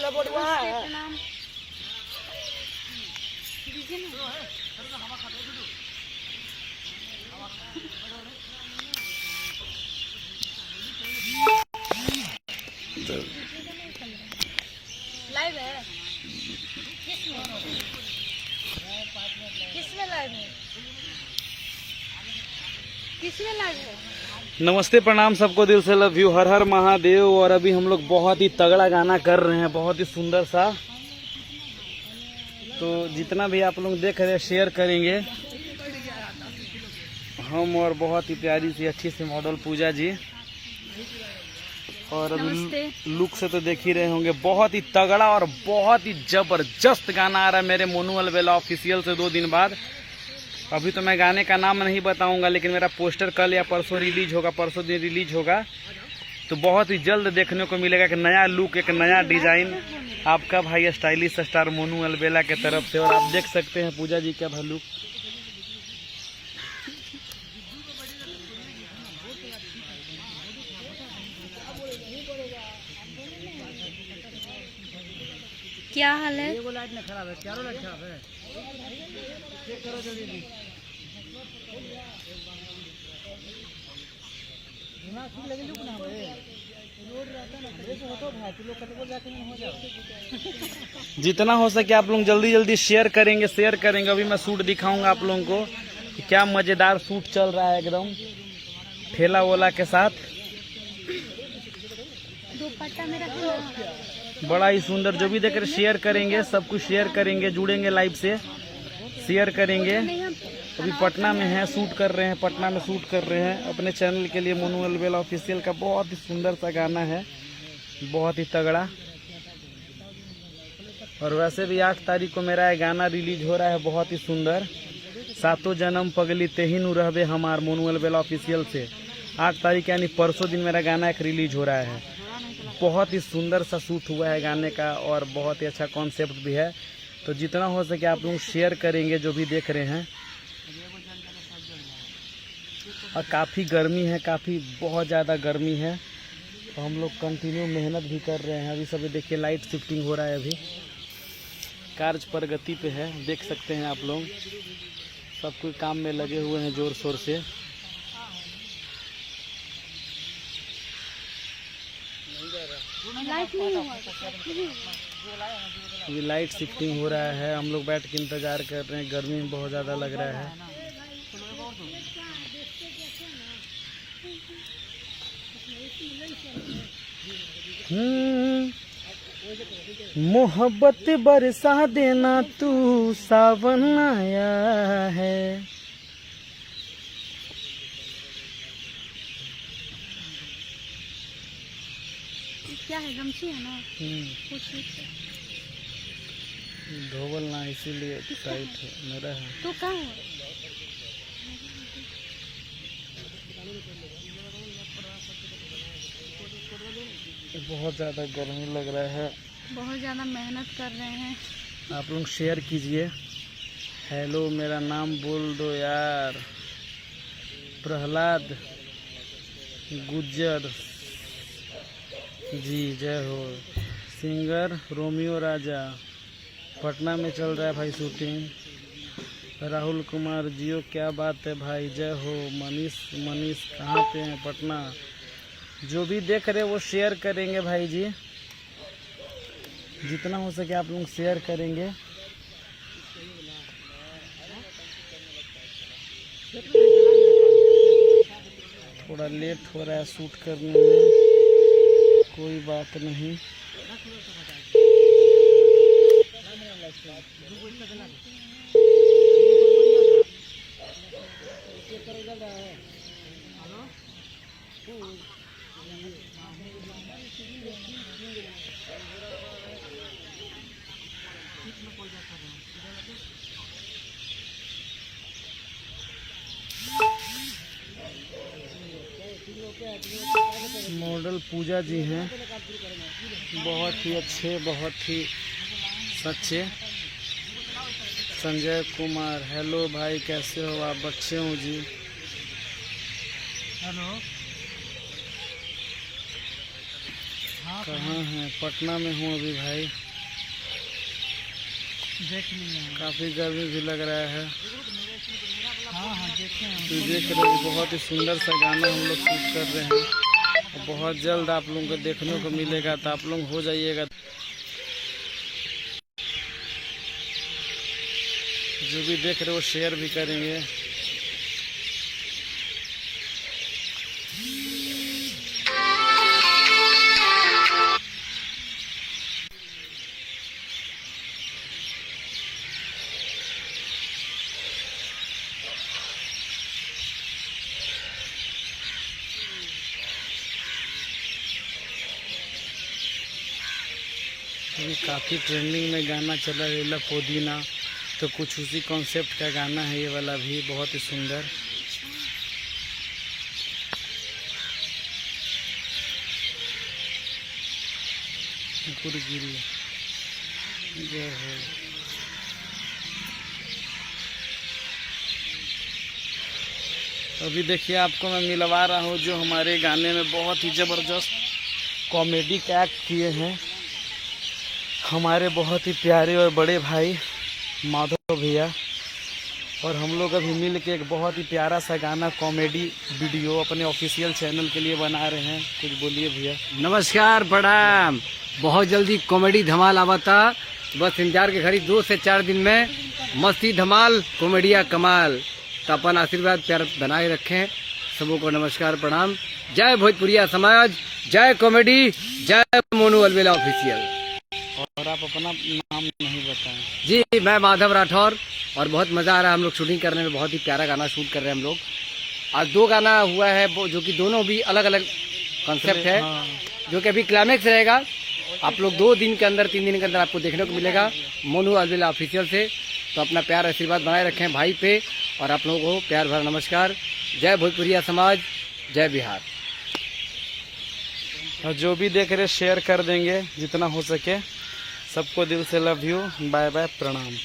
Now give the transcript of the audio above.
प्रणाम। लाइव है किसमें लाइव है किसमें लाइव है। नमस्ते प्रणाम सबको, दिल से लव यू, हर हर महादेव। और अभी हम लोग बहुत ही तगड़ा गाना कर रहे हैं, बहुत ही सुंदर सा। तो जितना भी आप लोग देख रहे हैं शेयर करेंगे हम, और बहुत ही प्यारी सी अच्छी सी मॉडल पूजा जी। और अभी लुक से तो देख ही रहे होंगे, बहुत ही तगड़ा और बहुत ही जबरदस्त गाना आ रहा है मेरे मोनू अलबेला ऑफिशियल से 2 दिन बाद। अभी तो मैं गाने का नाम नहीं बताऊंगा, लेकिन मेरा पोस्टर कल या परसों रिलीज होगा, परसों दिन रिलीज होगा। तो बहुत ही जल्द देखने को मिलेगा एक नया लुक, एक नया डिजाइन आपका भाई स्टाइलिश स्टार मोनू अलबेला के तरफ से। और आप देख सकते हैं पूजा जी का लुक। क्या हाल है? ये लाइट नहीं खराब है, चारों लाइट खराब है। चेक करो जल्दी। जितना हो सके आप लोग जल्दी जल्दी शेयर करेंगे। अभी मैं सूट दिखाऊंगा आप लोगों को कि क्या मजेदार सूट चल रहा है, एकदम ठेला वोला के साथ। दुपट्टा मेरा है। बड़ा ही सुंदर, जो भी देख रहे शेयर करेंगे, सब कुछ शेयर करेंगे, जुड़ेंगे लाइव से, शेयर करेंगे। अभी पटना में है, शूट कर रहे हैं, पटना में शूट कर रहे हैं अपने चैनल के लिए। मोनू अलबेला ऑफिशियल का बहुत ही सुंदर सा गाना है, बहुत ही तगड़ा। और वैसे भी 8 तारीख को मेरा ये गाना रिलीज हो रहा है, बहुत ही सुंदर। सातों जन्म पगली तेहिनु रहबे हमार, मोनू अलबेला ऑफिशियल से 8 तारीख यानी परसों दिन मेरा गाना एक रिलीज हो रहा है। बहुत ही सुंदर सा शूट हुआ है गाने का, और बहुत ही अच्छा कॉन्सेप्ट भी है। तो जितना हो सके आप लोग शेयर करेंगे जो भी देख रहे हैं। और काफ़ी गर्मी है, काफ़ी बहुत ज़्यादा गर्मी है, तो हम लोग कंटिन्यू मेहनत भी कर रहे हैं। अभी सब देखिए लाइट शिफ्टिंग हो रहा है, अभी कार्य प्रगति पे है, देख सकते हैं आप लोग। सब कोई काम में लगे हुए हैं जोर शोर से। लाइट नहीं हुआ। ये लाइट शिफ्टिंग हो रहा है, हम लोग बैठ के इंतजार कर रहे हैं, गर्मी में बहुत ज़्यादा लग रहा है। मोहब्बत बरसा देना तू, सावन आया है। क्या है, गमछी है ना? धोबल ना, इसीलिए टाइट है मेरा है। तो कहाँ है? बहुत ज़्यादा गर्मी लग रहा है, बहुत ज़्यादा मेहनत कर रहे हैं। आप लोग शेयर कीजिए। हेलो मेरा नाम बोल दो यार। प्रहलाद गुज्जर जी, जय हो। सिंगर रोमियो राजा, पटना में चल रहा है भाई शूटिंग। राहुल कुमार जियो, क्या बात है भाई, जय हो। मनीष कहाँ पे हैं? पटना। जो भी देख रहे वो शेयर करेंगे भाई जी, जितना हो सके आप लोग शेयर करेंगे। थोड़ा लेट हो रहा है शूट करने में, कोई बात नहीं। मॉडल पूजा जी हैं, बहुत ही अच्छे, बहुत ही सच्चे। संजय कुमार, हेलो भाई कैसे हो आप? बच्चे हूँ जी। हेलो कहाँ हैं? पटना में हूँ अभी भाई। काफ़ी गर्मी भी लग रहा है। तो देख रहे हो बहुत ही सुंदर सा गाना हम लोग शूट कर रहे हैं और बहुत जल्द आप लोगों को देखने को मिलेगा, तो आप लोग हो जाइएगा। जो भी देख रहे हो शेयर भी करेंगे। अभी काफ़ी ट्रेंडिंग में गाना चला है पुदीना, तो कुछ उसी कॉन्सेप्ट का गाना है ये वाला भी, बहुत ही सुंदर। गुरगिरी जय हो। अभी देखिए आपको मैं मिलवा रहा हूँ जो हमारे गाने में बहुत ही ज़बरदस्त कॉमेडी का एक्ट किए हैं हमारे बहुत ही प्यारे और बड़े भाई माधव भैया, और हम लोग अभी मिल के एक बहुत ही प्यारा सा गाना कॉमेडी वीडियो अपने ऑफिशियल चैनल के लिए बना रहे हैं। कुछ बोलिए भैया। नमस्कार, प्रणाम। बहुत जल्दी कॉमेडी धमाल आवा था, बस इंतजार के घड़ी 2 से 4 दिन में मस्ती धमाल कॉमेडिया कमाल। तो अपन आशीर्वाद प्यार बनाए रखें। सबों को नमस्कार प्रणाम। जय भोजपुरिया समाज, जय कॉमेडी, जय मोनू अलबेला ऑफिशियल। और आप अपना नाम नहीं बताएं। जी, मैं माधव राठौर, और बहुत मज़ा आ रहा है। हम लोग शूटिंग करने में बहुत ही प्यारा गाना शूट कर रहे हैं हम लोग। आज 2 गाना हुआ है जो कि दोनों भी अलग अलग कॉन्सेप्ट है। हाँ। जो कि अभी क्लाइमेक्स रहेगा। आप लोग 2 दिन के अंदर 3 दिन के अंदर आपको देखने को मिलेगा मोनू अलबेला ऑफिशियल से। तो अपना प्यार आशीर्वाद बनाए रखें भाई पे, और आप लोगों को प्यार भरा नमस्कार। जय भोजपुरिया समाज, जय बिहार। और जो भी देख रहे शेयर कर देंगे जितना हो सके। सबको दिल से लव यू, बाय बाय, प्रणाम।